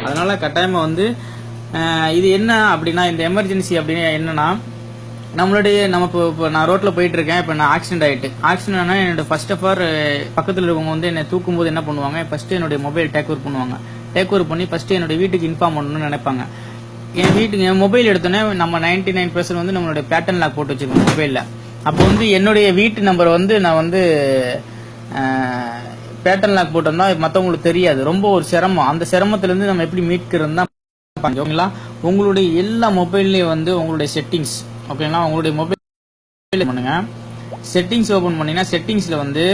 அதனால கட்டாயமா வந்து இது என்ன அப்படின்னா, இந்த எமர்ஜென்சி அப்படின்னா என்னன்னா, நம்ம இப்போ நான் ரோட்ல போயிட்டு இருக்கேன். இப்போ நான் ஆக்சிடென்ட் ஆனா என்னோட ஃபர்ஸ்ட் ஆஃப் ஆல் பக்கத்தில் இருக்கவங்க வந்து என்னை தூக்கும்போது என்ன பண்ணுவாங்க, ஃபர்ஸ்ட் என்னுடைய மொபைல் டேக் ஓவர் பண்ணுவாங்க. டேக் ஓவர் பண்ணி ஃபர்ஸ்ட் என்னுடைய வீட்டுக்கு இன்ஃபார்ம் பண்ணணும்னு நினைப்பாங்க. என் மொபைல் எடுத்தோன்னே நம்ம 99% வந்து நம்மளுடைய பேட்டர்ன் லாக் போட்டு வச்சிருக்கோம் மொபைலில். அப்போ வந்து என்னுடைய வீட்டு நம்பர் வந்து நான் வந்து பேட்டர்ன் லாக் போட்டோம்னா மற்றவங்களுக்கு தெரியாது. ரொம்ப ஒரு சிரமம். அந்த சிரமத்திலேருந்து நம்ம எப்படி மீட்கிறது தான் ஓகேங்களா. உங்களுடைய எல்லா மொபைல்லையும் வந்து உங்களுடைய செட்டிங்ஸ் ஓகேங்களா, உங்களுடைய மொபைல் பண்ணுங்க. செட்டிங்ஸ் ஓபன் பண்ணீங்கன்னா செட்டிங்ஸ்ல வந்து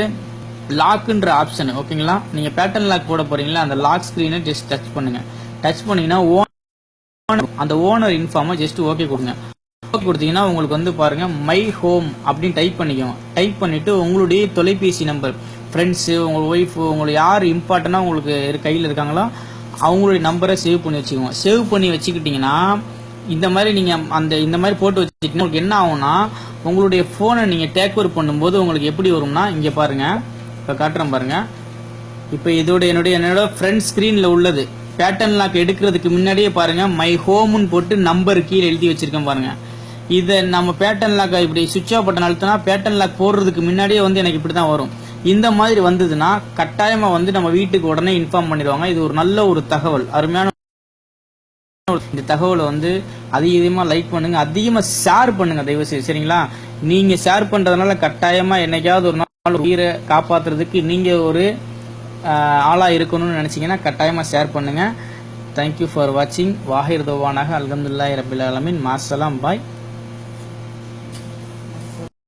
லாக்ன்ற ஆப்ஷன் ஓகேங்களா. நீங்க பேட்டர்ன் லாக் போட போறீங்களா, அந்த லாக் ஸ்கிரீனை ஜஸ்ட் டச் பண்ணுங்க. டச் பண்ணீங்கன்னா அந்த ஓனர் இன்ஃபார்மை ஜஸ்ட் ஓகே கொடுங்க. ஓகே கொடுத்தீங்கன்னா உங்களுக்கு வந்து பாருங்க மை ஹோம் அப்படின்னு டைப் பண்ணிக்கோங்க. டைப் பண்ணிட்டு உங்களுடைய தொலைபேசி நம்பர், ஃப்ரெண்ட்ஸு, உங்க ஒய்ஃப், உங்களுக்கு யார் இம்பார்ட்டண்டா உங்களுக்கு கையில் இருக்காங்களோ அவங்களுடைய நம்பரை சேவ் பண்ணி வச்சுக்கோங்க. சேவ் பண்ணி வச்சுக்கிட்டீங்கன்னா இந்த மாதிரி நீங்க இந்த மாதிரி போட்டு வச்சுக்கிட்டீங்கன்னா உங்களுக்கு என்ன ஆகும்னா, உங்களுடைய போனை நீங்க டேக் ஓவர் பண்ணும்போது உங்களுக்கு எப்படி வரும்னா, இங்க பாருங்க, இப்ப காட்டுறேன் பாருங்க. இப்ப இதோட என்னோட ஃப்ரண்ட் ஸ்கிரீன்ல உள்ளது பேட்டர்ன் லாக் எடுக்கிறதுக்கு முன்னாடியே பாருங்க மை ஹோம்னு போட்டு நம்பர் கீழே எழுதி வச்சிருக்கேன் பாருங்க. இதை நம்ம பேட்டர்ன் லாக் இப்படி சுவிட்ச் ஆஃப் பட்டன் அழுத்தினா பேட்டர்ன் லாக் போடுறதுக்கு முன்னாடியே வந்து எனக்கு இப்படி தான் வரும். இந்த மாதிரி வந்ததுன்னா கட்டாயமா வந்து நம்ம வீட்டுக்கு உடனே இன்ஃபார்ம் பண்ணிடுவாங்க. இது ஒரு நல்ல ஒரு தகவல், அருமையான இந்த தகவலை வந்து அதிகமா லைக் பண்ணுங்க, அதிகமா ஷேர் பண்ணுங்க தயவு செய்து, சரிங்களா. நீங்க ஷேர் பண்றதுனால கட்டாயமா என்னைக்காவது ஒரு நாள் உயிரை காப்பாத்துறதுக்கு நீங்க ஒரு ஆளா இருக்கணும்னு நினைச்சீங்கன்னா கட்டாயமா ஷேர் பண்ணுங்க. தேங்க்யூ ஃபார் வாட்சிங். வாஹிர் தவானாக அல்ஹம்துலில்லாஹி ரப்பில் ஆலமீன். மாஸ்ஸலாம், பாய்.